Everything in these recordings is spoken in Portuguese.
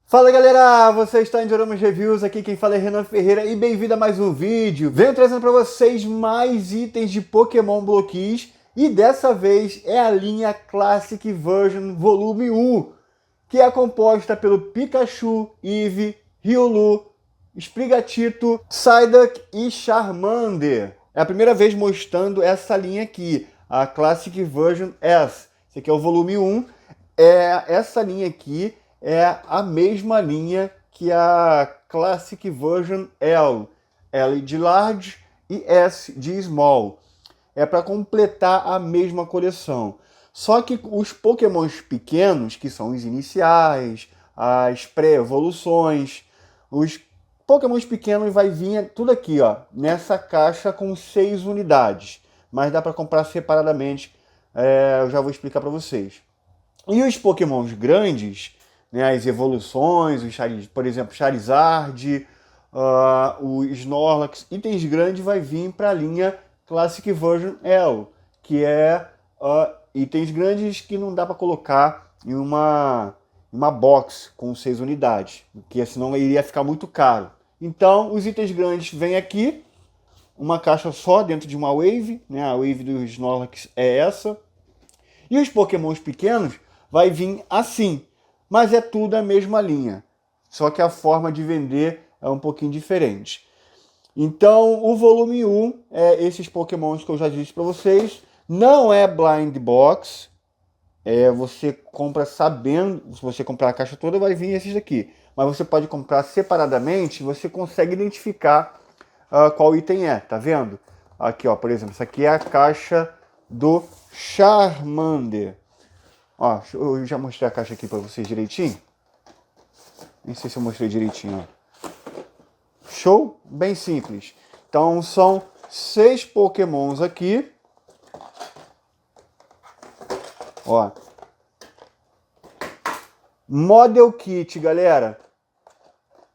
Fala galera, você está em Dioramas Reviews, aqui quem fala é Renan Ferreira e bem-vindo a mais um vídeo. Venho trazendo para vocês mais itens de Pokémon Bloquis e dessa vez é a linha Classic Version Volume 1, que é composta pelo Pikachu, Eevee, Riolu, Sprigatito, Psyduck e Charmander. É a primeira vez mostrando essa linha aqui, a Classic Version S. Esse aqui é o volume 1, essa linha aqui é a mesma linha que a Classic Version L. L de Large e S de Small. É para completar a mesma coleção. Só que os Pokémons pequenos, que são os iniciais, as pré-evoluções, os Pokémons pequenos vai vir tudo aqui, ó, nessa caixa com 6 unidades. Mas dá para comprar separadamente, eu já vou explicar para vocês. E os Pokémons grandes, né, as evoluções, por exemplo, Charizard, o Snorlax, itens grandes vai vir para a linha Classic Version L, que é itens grandes que não dá para colocar em uma box com 6 unidades, porque senão iria ficar muito caro. Então, os itens grandes vêm aqui, uma caixa só dentro de uma Wave, né, a Wave do Snorlax é essa. E os Pokémons pequenos vai vir assim, mas é tudo a mesma linha, só que a forma de vender é um pouquinho diferente. Então, o volume 1 é esses Pokémons que eu já disse para vocês, não é blind box, você compra sabendo, se você comprar a caixa toda vai vir esses daqui, mas você pode comprar separadamente, você consegue identificar qual item é, tá vendo? Aqui, ó, por exemplo, essa aqui é a caixa do Charmander. Ó, eu já mostrei a caixa aqui para vocês direitinho. Nem sei se eu mostrei direitinho, ó. Show? Bem simples. Então são 6 Pokémons aqui. Ó. Model Kit, galera.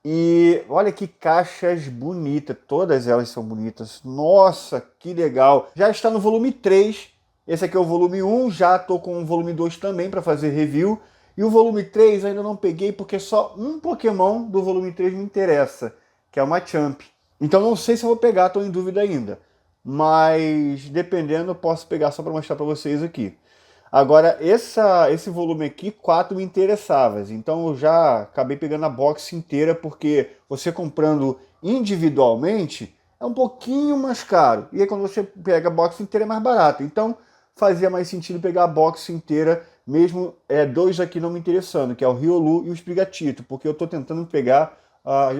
E olha que caixas bonitas. Todas elas são bonitas. Nossa, que legal. Já está no volume 3. Esse aqui é o volume 1, já estou com o volume 2 também para fazer review. E o volume 3 ainda não peguei porque só um Pokémon do volume 3 me interessa, que é o Machamp. Então não sei se eu vou pegar, estou em dúvida ainda. Mas dependendo eu posso pegar só para mostrar para vocês aqui. Agora esse volume aqui, 4 me interessava. Então eu já acabei pegando a box inteira porque você comprando individualmente é um pouquinho mais caro. E aí quando você pega a box inteira é mais barato. Então fazia mais sentido pegar a box inteira, mesmo dois aqui não me interessando, que é o Riolu e o Sprigatito, porque eu estou tentando pegar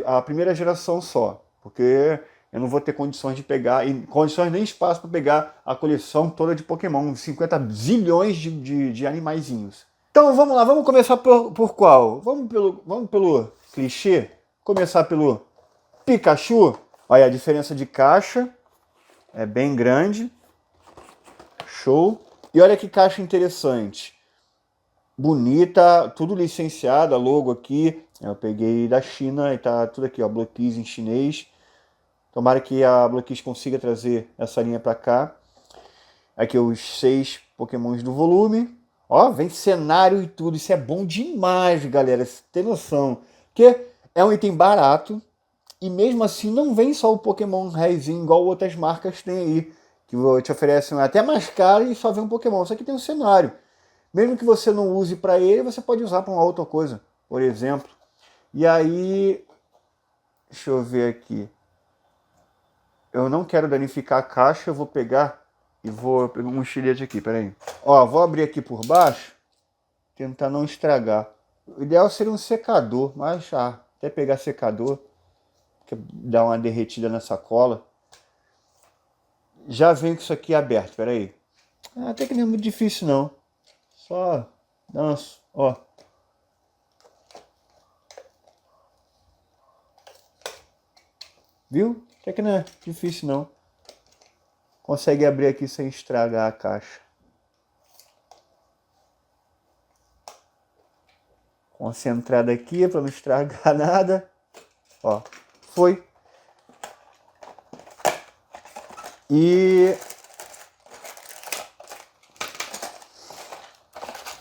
a primeira geração só, porque eu não vou ter condições de pegar, e condições nem espaço para pegar a coleção toda de Pokémon, 50 zilhões de animaizinhos. Então vamos lá, vamos começar por qual? Vamos pelo clichê, começar pelo Pikachu. Olha, a diferença de caixa é bem grande. Show. E olha que caixa interessante. Bonita, tudo licenciado, a logo aqui. Eu peguei da China e tá tudo aqui, ó, Bloquis em chinês. Tomara que a Bloquis consiga trazer essa linha para cá. Aqui os 6 Pokémons do volume. Ó, vem cenário e tudo. Isso é bom demais, galera. Você tem noção. Porque é um item barato. E mesmo assim não vem só o Pokémon raizinho, igual outras marcas têm aí, que te oferecem até mais caro e só vem um Pokémon. Isso aqui tem um cenário. Mesmo que você não use para ele, você pode usar para uma outra coisa, por exemplo. E aí, deixa eu ver aqui. Eu não quero danificar a caixa, eu vou pegar e vou pegar um estilete aqui, peraí. Ó, vou abrir aqui por baixo, tentar não estragar. O ideal seria um secador, mas até pegar secador, que dá uma derretida na sacola. Já vem com isso aqui aberto, peraí. Até que não é muito difícil não. Só danço, ó. Viu? Até que não é difícil não. Consegue abrir aqui sem estragar a caixa. Concentrado aqui para não estragar nada. Ó, foi. E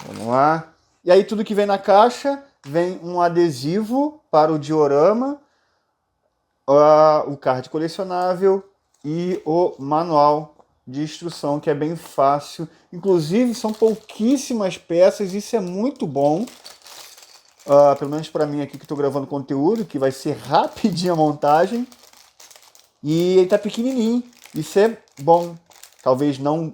vamos lá. E aí tudo que vem na caixa vem um adesivo para o diorama, o card colecionável e o manual de instrução, que é bem fácil. Inclusive, são pouquíssimas peças, isso é muito bom. Pelo menos para mim aqui que estou gravando conteúdo, que vai ser rapidinho a montagem. E ele tá pequenininho, isso é bom. Talvez não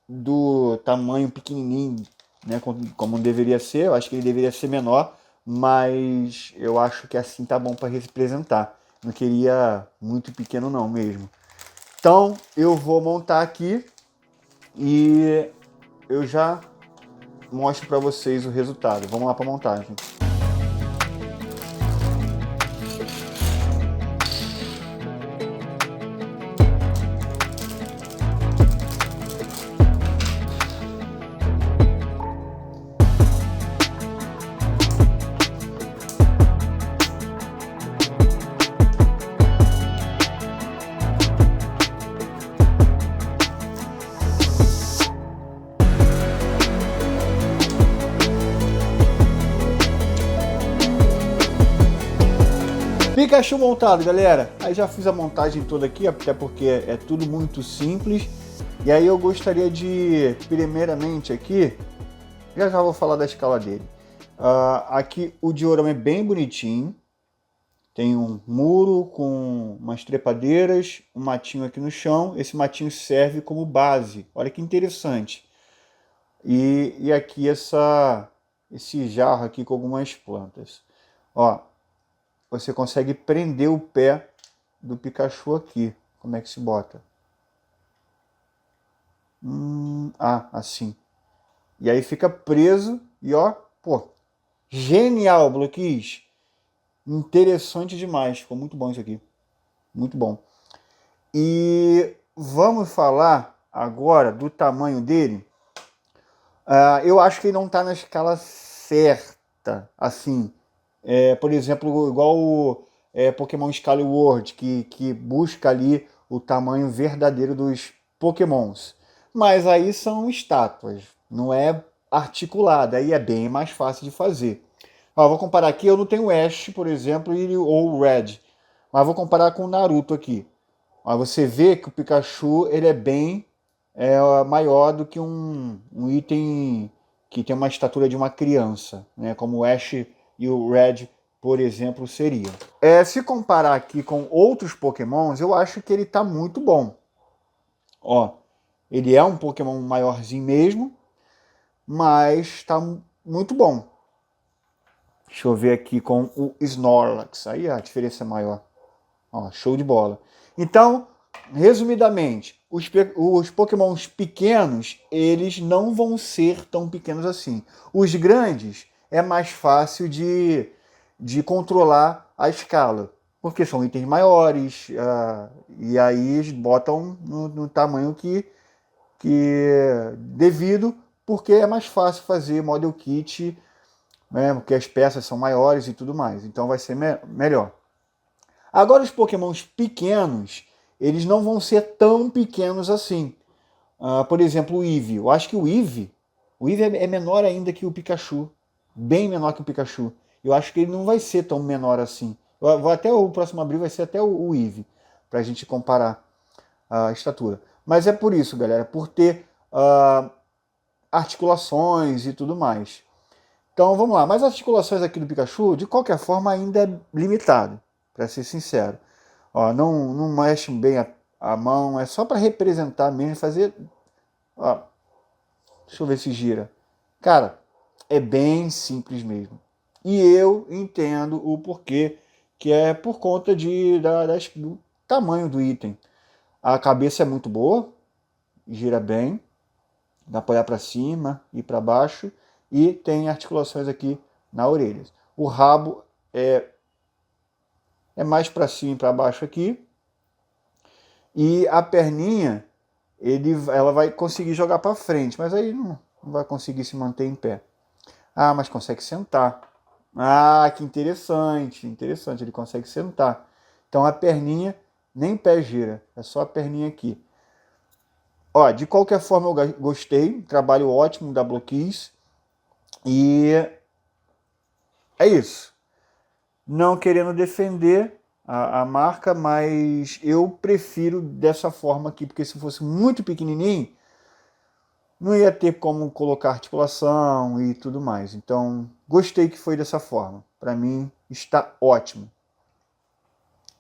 do tamanho pequenininho, né, como deveria ser. Eu acho que ele deveria ser menor, mas eu acho que assim tá bom para representar. Não queria muito pequeno não mesmo. Então eu vou montar aqui e eu já mostro para vocês o resultado. Vamos lá para a montagem. Pikachu montado, galera. Aí já fiz a montagem toda aqui, até porque é tudo muito simples. E aí eu gostaria de, primeiramente aqui, já vou falar da escala dele. Aqui o diorama é bem bonitinho. Tem um muro com umas trepadeiras, um matinho aqui no chão. Esse matinho serve como base. Olha que interessante. E aqui esse jarro aqui com algumas plantas. Ó, você consegue prender o pé do Pikachu aqui. Como é que se bota? Assim. E aí fica preso e ó, pô, genial, Bloquis. Interessante demais. Ficou muito bom isso aqui. Muito bom. E vamos falar agora do tamanho dele. Eu acho que ele não está na escala certa, assim. Por exemplo, igual o Pokémon Skyward, que busca ali o tamanho verdadeiro dos Pokémons. Mas aí são estátuas, não é articulada, aí é bem mais fácil de fazer. Vou comparar aqui, eu não tenho Ash, por exemplo, ou o Red, mas vou comparar com o Naruto aqui. Você vê que o Pikachu ele é bem maior do que um item que tem uma estatura de uma criança, né? Como o Ash e o Red, por exemplo, seria. Se comparar aqui com outros Pokémons, eu acho que ele está muito bom. Ó, ele é um Pokémon maiorzinho mesmo, mas está muito bom. Deixa eu ver aqui com o Snorlax. Aí a diferença é maior. Ó, show de bola. Então, resumidamente, os Pokémons pequenos, eles não vão ser tão pequenos assim. Os grandes é mais fácil de controlar a escala, porque são itens maiores, e aí eles botam no tamanho que devido, porque é mais fácil fazer model kit, né, porque as peças são maiores e tudo mais, então vai ser melhor. Agora os Pokémons pequenos, eles não vão ser tão pequenos assim. Por exemplo, o Eevee. Eu acho que o Eevee é menor ainda que o Pikachu, bem menor que o Pikachu. Eu acho que ele não vai ser tão menor assim. Até o próximo abril vai ser até o Eevee, para a gente comparar a estatura. Mas é por isso, galera, por ter articulações e tudo mais. Então vamos lá, mas as articulações aqui do Pikachu, de qualquer forma, ainda é limitado, para ser sincero. Ó, não mexe bem a mão, é só para representar mesmo, fazer... Ó, deixa eu ver se gira. Cara, é bem simples mesmo. E eu entendo o porquê, que é por conta do tamanho do item. A cabeça é muito boa, gira bem, dá para olhar para cima e para baixo, e tem articulações aqui na orelha. O rabo é mais para cima e para baixo aqui, e a perninha ela vai conseguir jogar para frente, mas aí não vai conseguir se manter em pé. Mas consegue sentar. Que interessante, ele consegue sentar. Então a perninha nem pé gira, é só a perninha aqui. Ó, de qualquer forma eu gostei, trabalho ótimo da Bloquis. E é isso. Não querendo defender a marca, mas eu prefiro dessa forma aqui, porque se fosse muito pequenininho, não ia ter como colocar articulação e tudo mais. Então, gostei que foi dessa forma. Para mim, está ótimo.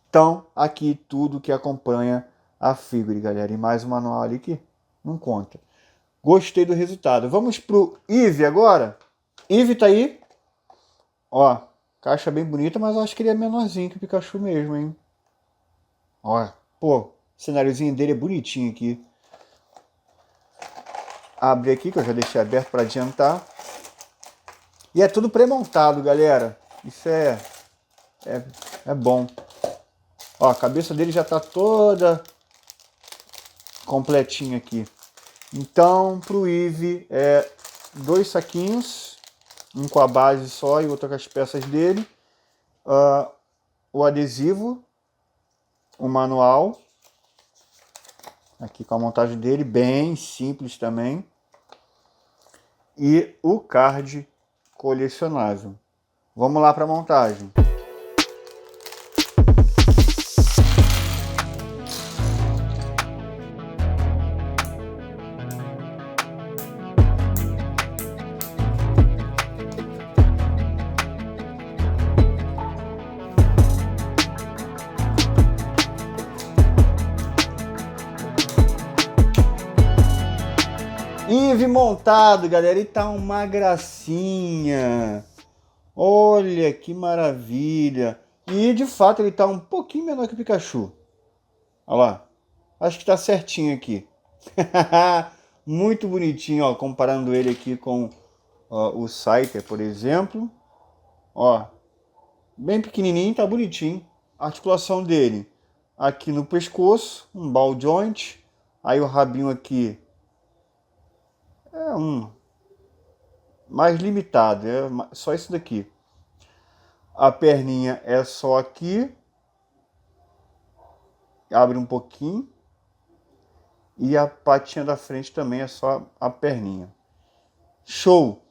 Então, aqui tudo que acompanha a Figure, galera. E mais um manual ali que não conta. Gostei do resultado. Vamos pro Eve agora. Eve tá aí. Ó, caixa bem bonita, mas eu acho que ele é menorzinho que o Pikachu mesmo, hein? Ó, pô, o cenáriozinho dele é bonitinho aqui. Abre aqui, que eu já deixei aberto para adiantar. E é tudo pré-montado, galera. Isso é bom. Ó, a cabeça dele já tá toda completinha aqui. Então, pro Eve, 2 saquinhos. Um com a base só e outro com as peças dele. O adesivo. O manual. Aqui com a montagem dele, bem simples também. E o card colecionável. Vamos lá para a montagem. Eve montado, galera, e tá uma gracinha. Olha que maravilha. E de fato ele tá um pouquinho menor que o Pikachu. Olha lá. Acho que tá certinho aqui. Muito bonitinho, ó, comparando ele aqui com o Scyther, por exemplo. Ó, bem pequenininho, tá bonitinho. A articulação dele aqui no pescoço, um ball joint. Aí o rabinho aqui é mais limitado, é só isso daqui. A perninha é só aqui, abre um pouquinho, e a patinha da frente também é só a perninha. Show!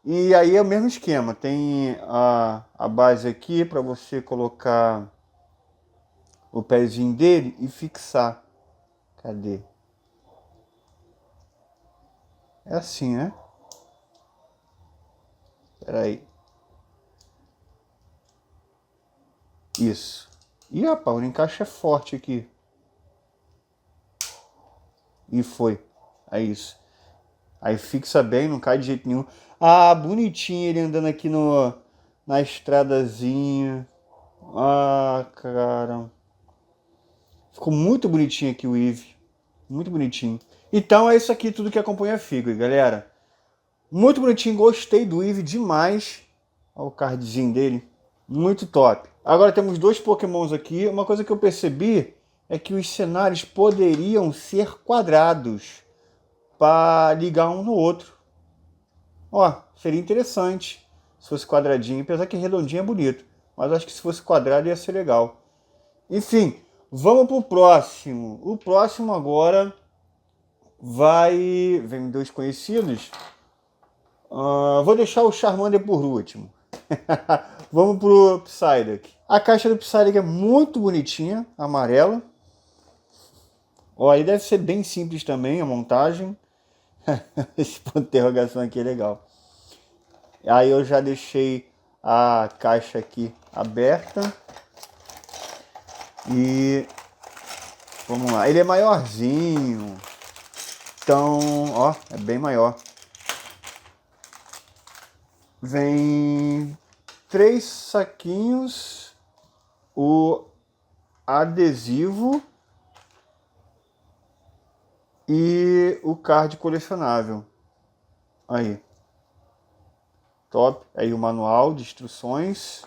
E aí é o mesmo esquema, tem a base aqui para você colocar o pezinho dele e fixar. Cadê? É assim, né? Espera aí. Isso. E rapaz, o encaixe é forte aqui. E foi. É isso. Aí fixa bem, não cai de jeito nenhum. Ah, bonitinho ele andando aqui na estradazinha. Ah, cara. Ficou muito bonitinho aqui o Eve. Muito bonitinho. Então é isso aqui, tudo que acompanha a Figure, galera. Muito bonitinho, gostei do Eve demais. Olha o cardzinho dele. Muito top. Agora temos 2 Pokémons aqui. Uma coisa que eu percebi é que os cenários poderiam ser quadrados para ligar um no outro. Ó, seria interessante se fosse quadradinho, apesar que redondinho é bonito. Mas acho que se fosse quadrado ia ser legal. Enfim, vamos pro próximo. O próximo agora vem 2 conhecidos. Vou deixar o Charmander por último. Vamos pro Psyduck. A caixa do Psyduck é muito bonitinha, amarela. Ó, aí deve ser bem simples também a montagem. Esse ponto de interrogação aqui é legal. Aí eu já deixei a caixa aqui aberta. E vamos lá. Ele é maiorzinho. Então, ó, é bem maior. Vem 3 saquinhos, o adesivo e o card colecionável. Aí. Top. Aí o manual de instruções.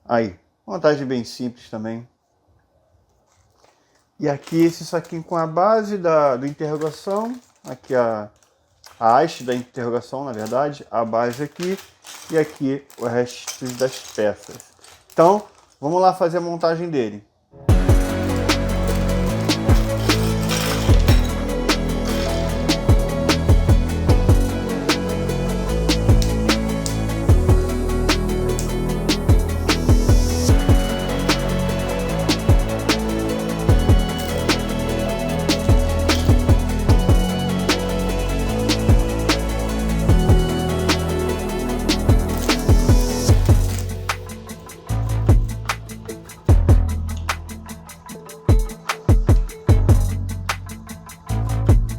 Aí. Montagem bem simples também. E aqui esse saquinho com a base do interrogação. Aqui a haste da interrogação, na verdade, a base aqui e aqui o resto das peças. Então, vamos lá fazer a montagem dele.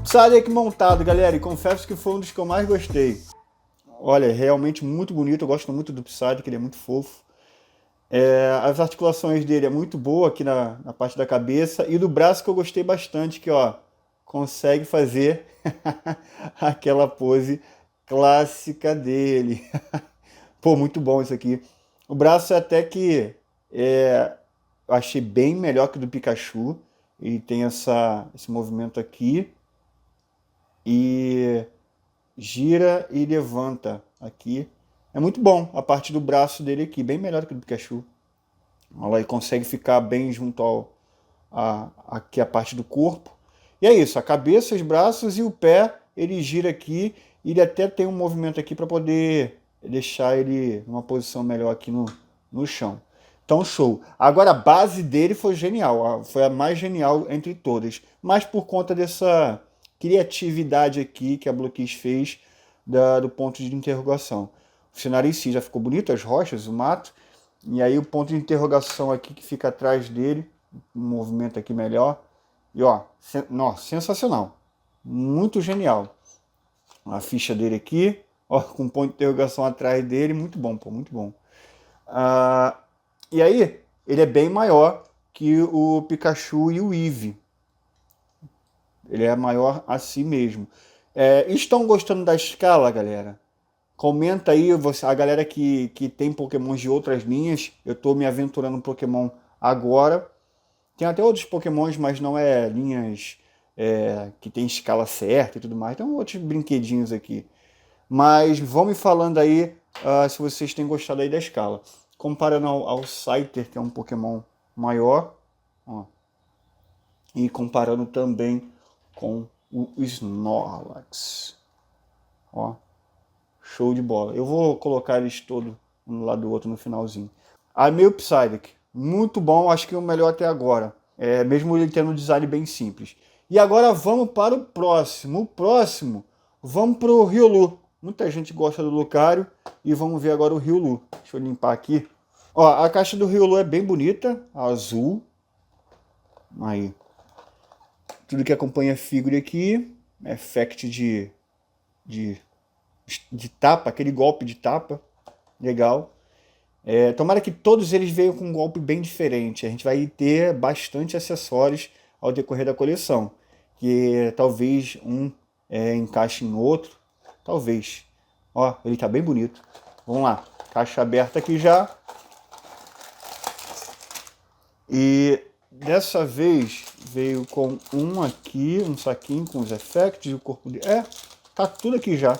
Psyduck montado, galera, e confesso que foi um dos que eu mais gostei. Olha, é realmente muito bonito, eu gosto muito do Psyduck, ele é muito fofo. As articulações dele é muito boa aqui na parte da cabeça, e do braço que eu gostei bastante, que ó, consegue fazer aquela pose clássica dele. Pô, muito bom isso aqui. O braço até que eu achei bem melhor que o do Pikachu. Ele tem esse movimento aqui. E gira e levanta aqui. É muito bom a parte do braço dele aqui, bem melhor que o do Pikachu. Olha lá, ele consegue ficar bem junto aqui a parte do corpo. E é isso, a cabeça, os braços e o pé, ele gira aqui. E ele até tem um movimento aqui para poder deixar ele numa posição melhor aqui no chão. Então, show. Agora, a base dele foi genial. Foi a mais genial entre todas. Mas por conta dessa criatividade aqui que a Bloquis fez do ponto de interrogação. O cenário em si já ficou bonito, as rochas, o mato. E aí o ponto de interrogação aqui que fica atrás dele. Um movimento aqui melhor. E ó, sensacional. Muito genial. A ficha dele aqui, ó, com um ponto de interrogação atrás dele, muito bom, pô, muito bom. E aí, ele é bem maior que o Pikachu e o Eevee. Ele é maior assim mesmo. Estão gostando da escala, galera? Comenta aí, a galera que tem Pokémons de outras linhas. Eu estou me aventurando no Pokémon agora. Tem até outros Pokémons, mas não é linhas que tem escala certa e tudo mais. Tem outros brinquedinhos aqui. Mas vão me falando aí se vocês têm gostado aí da escala. Comparando ao Scyther, que é um Pokémon maior. Ó, e comparando também com o Snorlax. Ó, show de bola. Eu vou colocar eles todos um lado do outro no finalzinho. Amei o Psyduck. Muito bom, acho que o melhor até agora. Mesmo ele tendo um design bem simples. E agora vamos para o próximo. O próximo, vamos para o Riolu. Muita gente gosta do Lucario. E vamos ver agora o Riolu. Deixa eu limpar aqui. Ó, a caixa do Riolu é bem bonita. Azul. Aí. Tudo que acompanha a figura aqui. Effect de tapa. Aquele golpe de tapa. Legal. Tomara que todos eles venham com um golpe bem diferente. A gente vai ter bastante acessórios ao decorrer da coleção. Que talvez um encaixe em outro. Talvez. Ó, ele tá bem bonito. Vamos lá. Caixa aberta aqui já. E dessa vez veio com um aqui, um saquinho com os effects, o corpo de... tá tudo aqui já.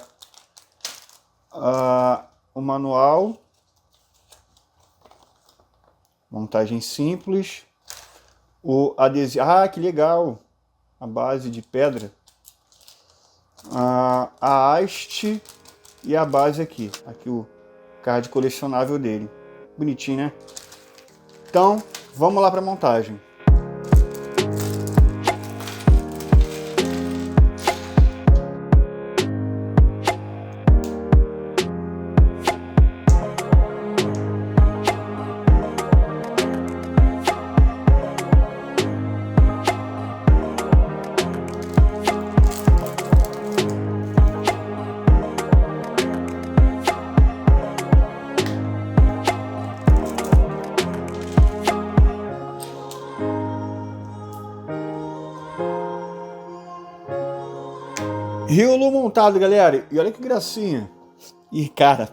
O manual. Montagem simples. O adesivo. Ah, que legal! A base de pedra. A haste e a base aqui. Aqui o card colecionável dele. Bonitinho, né? Então, vamos lá para a montagem. Riolu montado, galera. E olha que gracinha. E, cara,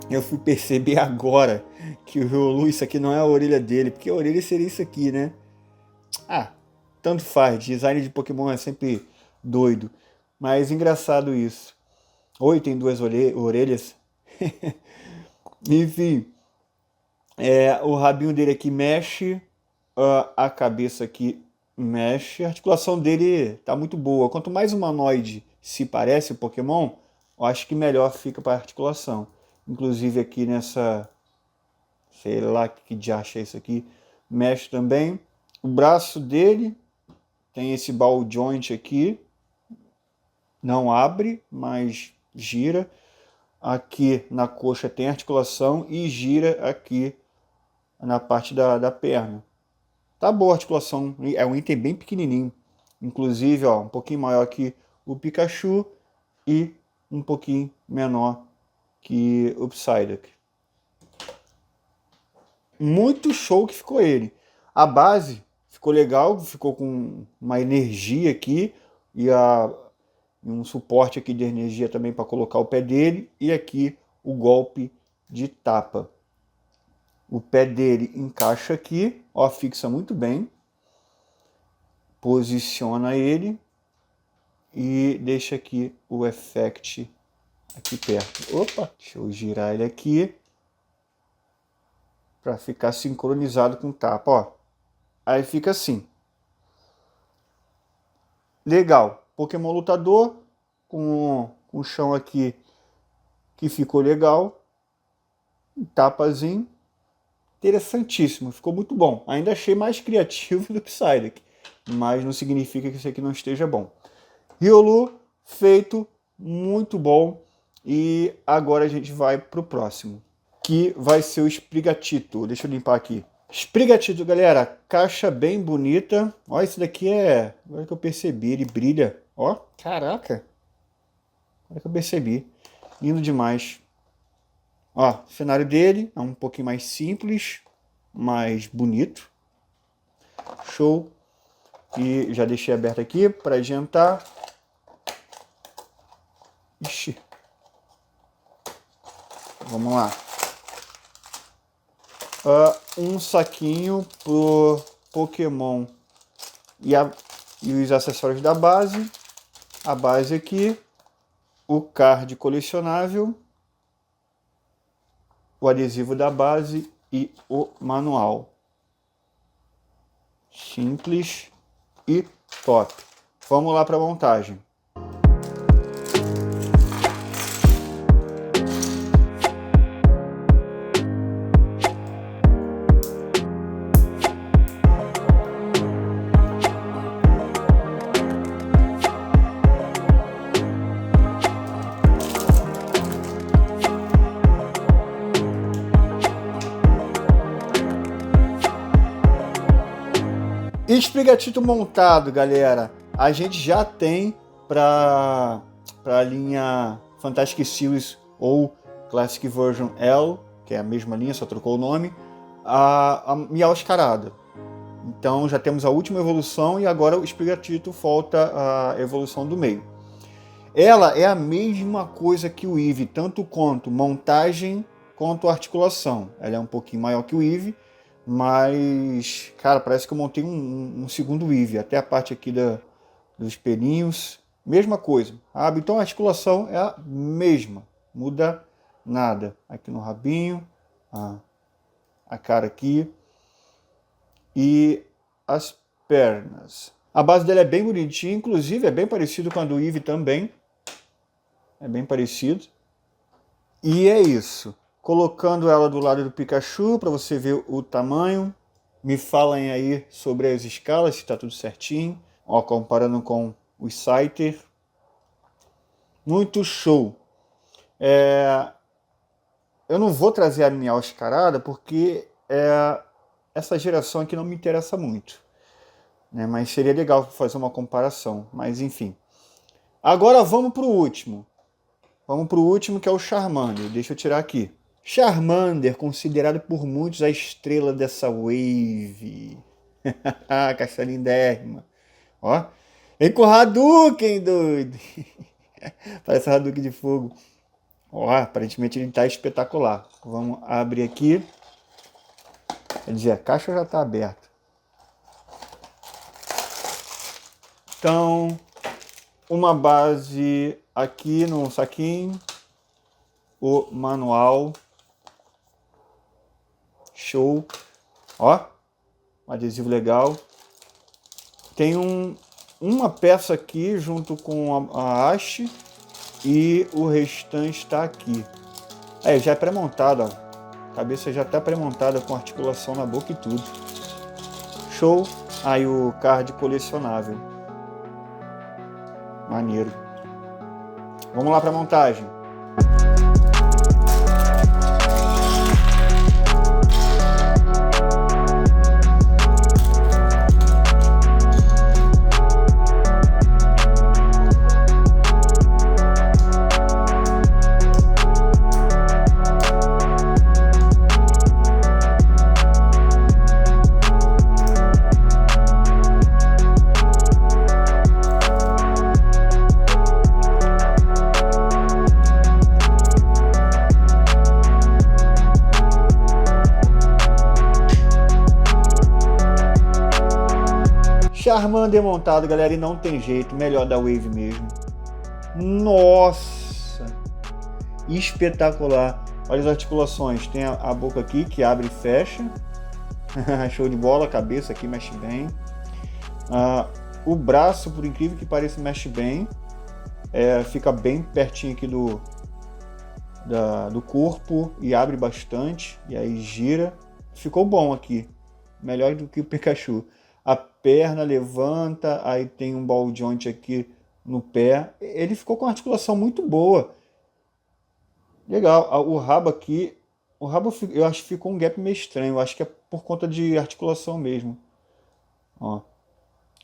eu fui perceber agora que o Riolu, isso aqui não é a orelha dele, porque a orelha seria isso aqui, né? Tanto faz. Design de Pokémon é sempre doido. Mas engraçado isso. Oi, tem duas orelhas. Enfim. O rabinho dele aqui mexe. A cabeça aqui mexe. A articulação dele tá muito boa. Quanto mais humanoide se parece o Pokémon, eu acho que melhor fica para articulação. Inclusive aqui nessa... sei lá que diacho é isso aqui. Mexe também. O braço dele tem esse ball joint aqui. Não abre, mas gira. Aqui na coxa tem articulação e gira aqui na parte da perna. Tá boa a articulação. É um item bem pequenininho. Inclusive, ó, um pouquinho maior que o Pikachu e um pouquinho menor que o Psyduck. Muito show que ficou ele. A base ficou legal, ficou com uma energia aqui e um suporte aqui de energia também para colocar o pé dele, e aqui o golpe de tapa. O pé dele encaixa aqui, ó, fixa muito bem. Posiciona ele e deixa aqui o effect aqui perto. Opa, deixa eu girar ele aqui para ficar sincronizado com o tapa, ó. Aí fica assim. Legal. Pokémon lutador com o chão aqui que ficou legal. Um tapazinho. Interessantíssimo. Ficou muito bom. Ainda achei mais criativo do Psyduck, mas não significa que isso aqui não esteja bom. Riolu feito, muito bom. E agora a gente vai pro próximo, que vai ser o Sprigatito. Deixa eu limpar aqui. Sprigatito, galera, caixa bem bonita. Ó, esse daqui é... Agora que eu percebi, ele brilha. Ó, caraca. Agora que eu percebi. Lindo demais. Ó, o cenário dele é um pouquinho mais simples, mais bonito. Show. E já deixei aberto aqui para adiantar. Ixi. Vamos lá. Um saquinho pro Pokémon e os acessórios da base. A base aqui. O card colecionável. O adesivo da base e o manual. Simples e top. Vamos lá para a montagem. Sprigatito montado, galera, a gente já tem para a linha Fantastic Series ou Classic Version L, que é a mesma linha, só trocou o nome, a Meowscarada. Então já temos a última evolução e agora o Sprigatito falta a evolução do meio. Ela é a mesma coisa que o Eevee, tanto quanto montagem quanto articulação. Ela é um pouquinho maior que o Eevee, mas, cara, parece que eu montei um segundo Eevee. Até a parte aqui dos pelinhos, mesma coisa. Então a articulação é a mesma, muda nada. Aqui no rabinho, a cara aqui e as pernas. A base dela é bem bonitinha, inclusive é bem parecido com a do Eevee também. É bem parecido. E é isso. Colocando ela do lado do Pikachu para você ver o tamanho. Me falem aí sobre as escalas, se está tudo certinho. Ó, comparando com o Scyther. Muito show. Eu não vou trazer a Meowscarada porque essa geração aqui não me interessa muito, né? Mas seria legal fazer uma comparação. Mas enfim. Agora vamos para o último. Vamos para o último, que é o Charmander. Deixa eu tirar aqui. Charmander, considerado por muitos a estrela dessa wave. Caixa lindérrima. Ó. Vem com o Hadouken, doido. Parece um Hadouken de fogo. Ó, aparentemente ele tá espetacular. Vamos abrir aqui. Quer dizer, a caixa já tá aberta. Então, uma base aqui no saquinho. O manual. Show. Ó, um adesivo legal. Tem uma peça aqui junto com a haste e o restante está aqui. Já é pré-montado, ó. A cabeça já está pré-montada com articulação na boca e tudo. Show. Aí o card colecionável. Maneiro. Vamos lá para a montagem. Charmander montado, galera, e não tem jeito, melhor da Wave mesmo. Nossa! Espetacular. Olha as articulações, tem a boca aqui que abre e fecha. Show de bola, a cabeça aqui mexe bem. O braço, por incrível que pareça, mexe bem. Fica bem pertinho aqui do corpo e abre bastante. E aí gira. Ficou bom aqui. Melhor do que o Pikachu. A perna levanta, aí tem um ball joint aqui no pé. Ele ficou com uma articulação muito boa. Legal. O rabo aqui, eu acho que ficou um gap meio estranho. Eu acho que é por conta de articulação mesmo. Ó,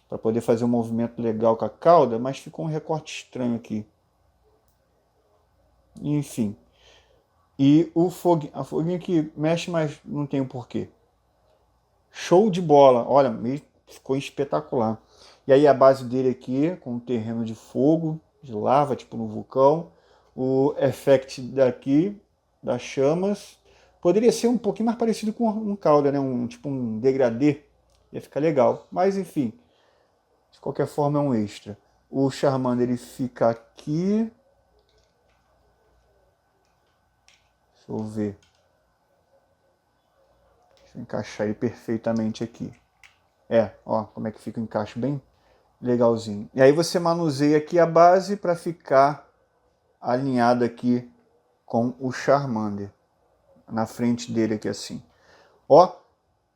para poder fazer um movimento legal com a cauda, mas ficou um recorte estranho aqui. Enfim. E a foguinha que mexe, mas não tem o porquê. Show de bola. Olha, ficou espetacular. E aí a base dele aqui, com um terreno de fogo, de lava, tipo no vulcão. O effect daqui, das chamas. Poderia ser um pouquinho mais parecido com um cauda, né? Tipo um degradê. Ia ficar legal. Mas enfim, de qualquer forma é um extra. O Charmander ele fica aqui. Deixa eu ver. Deixa eu encaixar ele perfeitamente aqui. Ó, como é que fica o encaixe bem legalzinho. E aí você manuseia aqui a base para ficar alinhado aqui com o Charmander. Na frente dele aqui assim. Ó,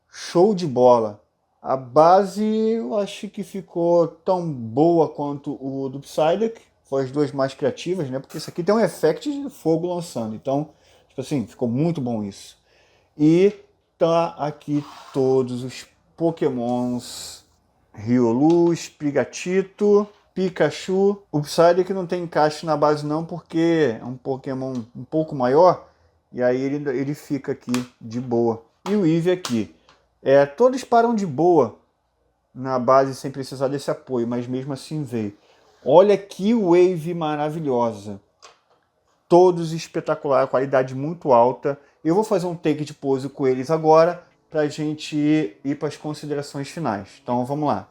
show de bola. A base eu acho que ficou tão boa quanto o do Psyduck. Foi as duas mais criativas, né? Porque isso aqui tem um effect de fogo lançando. Então, tipo assim, ficou muito bom isso. E tá aqui todos os Pokémons. Riolu, Sprigatito, Pikachu. O Psyduck não tem encaixe na base não, porque é um Pokémon um pouco maior. E aí ele fica aqui de boa. E o Eevee aqui. Todos param de boa na base sem precisar desse apoio, mas mesmo assim veio. Olha que Wave maravilhosa. Todos espetacular, qualidade muito alta. Eu vou fazer um take de pose com eles agora, para a gente ir para as considerações finais. Então vamos lá.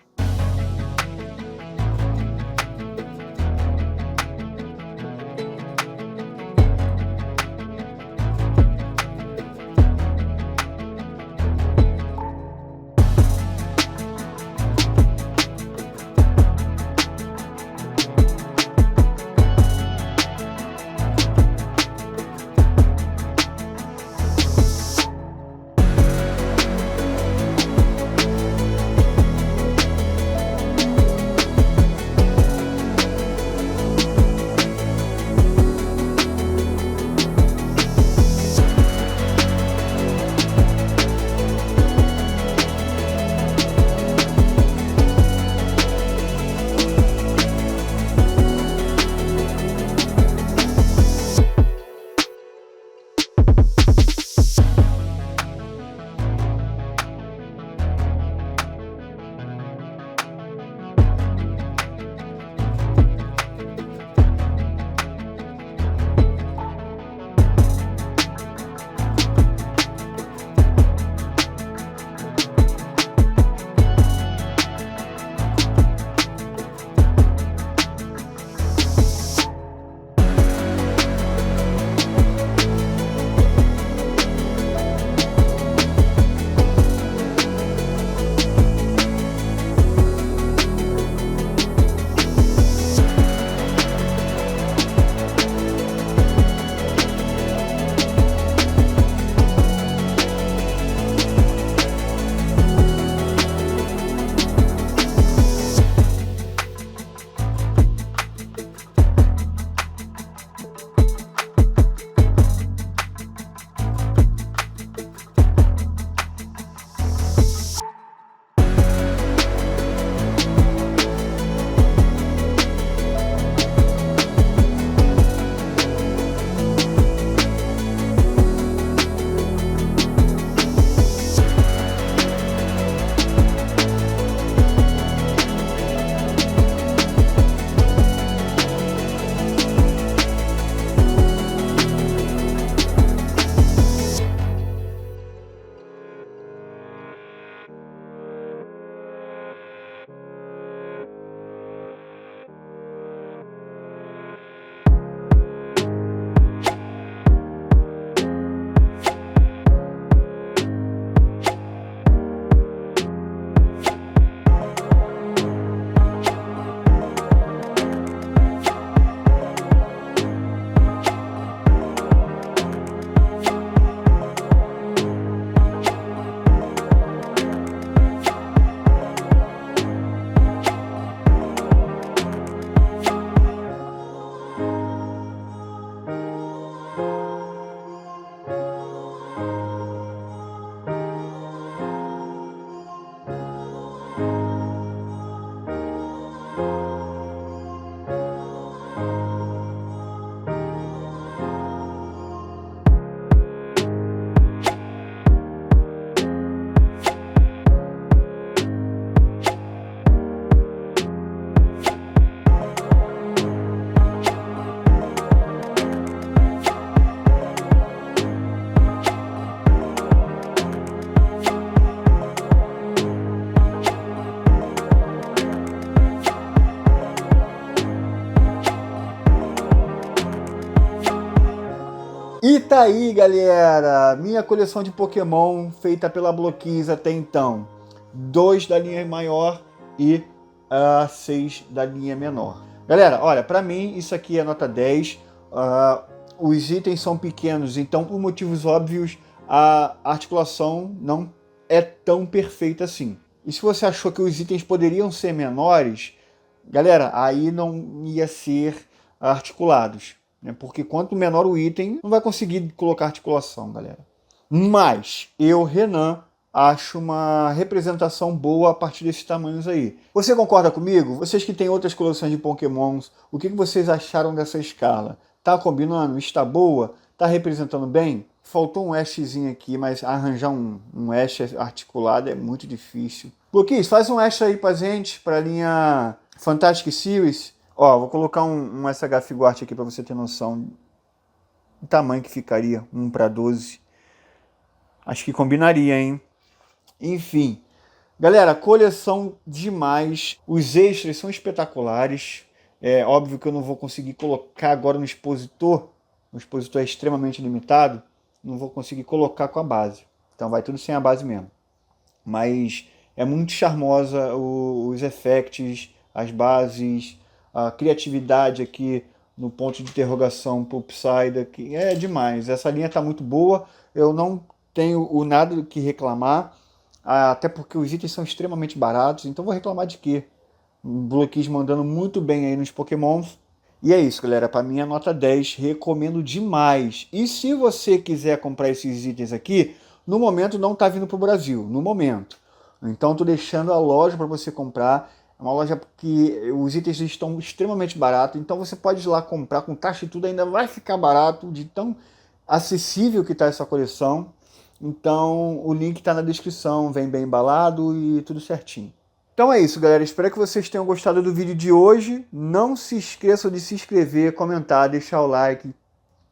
E tá aí, galera, minha coleção de Pokémon feita pela Bloquiza até então. 2 da linha maior e 6 da linha menor. Galera, olha, pra mim isso aqui é nota 10. Os itens são pequenos, então por motivos óbvios a articulação não é tão perfeita assim. E se você achou que os itens poderiam ser menores, galera, aí não ia ser articulados. Porque quanto menor o item, não vai conseguir colocar articulação, galera. Mas eu, Renan, acho uma representação boa a partir desses tamanhos aí. Você concorda comigo? Vocês que têm outras coleções de Pokémons, o que vocês acharam dessa escala? Tá combinando? Está boa? Tá representando bem? Faltou um Ashzinho aqui, mas arranjar um Ash articulado é muito difícil. Bloquis, faz um Ash aí pra gente, pra linha Fantastic Series. Ó, vou colocar um SH Figuarte aqui para você ter noção do tamanho que ficaria, 1:12. Acho que combinaria, hein? Enfim, galera, coleção demais. Os extras são espetaculares. É óbvio que eu não vou conseguir colocar agora no expositor. O expositor é extremamente limitado. Não vou conseguir colocar com a base. Então vai tudo sem a base mesmo. Mas é muito charmosa os effects, as bases, a criatividade aqui no ponto de interrogação pro Psyduck, que é demais. Essa linha tá muito boa, eu não tenho nada que reclamar, até porque os itens são extremamente baratos, então vou reclamar de quê? O Bloquis mandando muito bem aí nos Pokémons. E é isso, galera, para mim é nota 10, recomendo demais. E se você quiser comprar esses itens aqui, no momento não tá vindo pro Brasil, no momento. Então tô deixando a loja para você comprar. É uma loja que os itens estão extremamente baratos, então você pode ir lá comprar com taxa e tudo, ainda vai ficar barato, de tão acessível que está essa coleção. Então o link está na descrição, vem bem embalado e tudo certinho. Então é isso, galera, espero que vocês tenham gostado do vídeo de hoje. Não se esqueçam de se inscrever, comentar, deixar o like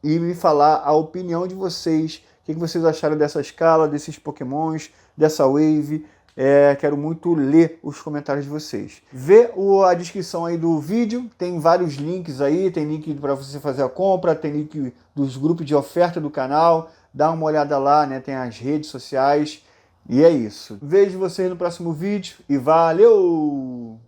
e me falar a opinião de vocês. O que vocês acharam dessa escala, desses Pokémons, dessa Wave. Quero muito ler os comentários de vocês. Vê a descrição aí do vídeo, tem vários links aí, tem link para você fazer a compra, tem link dos grupos de oferta do canal, dá uma olhada lá, né? Tem as redes sociais. E é isso. Vejo vocês no próximo vídeo e valeu!